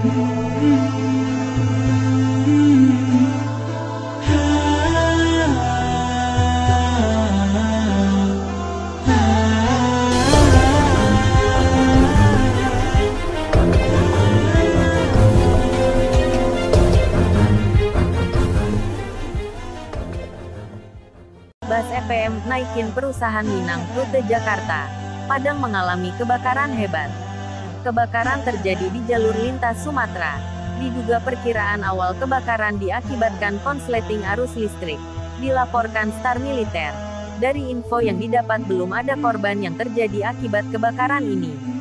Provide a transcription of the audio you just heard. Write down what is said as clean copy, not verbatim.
Bas EPM naikin perusahaan Minang Rute Jakarta Padang mengalami kebakaran hebat. Kebakaran terjadi di jalur lintas Sumatera. Diduga perkiraan awal kebakaran diakibatkan konsleting arus listrik. Dilaporkan Star Militer. Dari info yang didapat belum ada korban yang terjadi akibat kebakaran ini.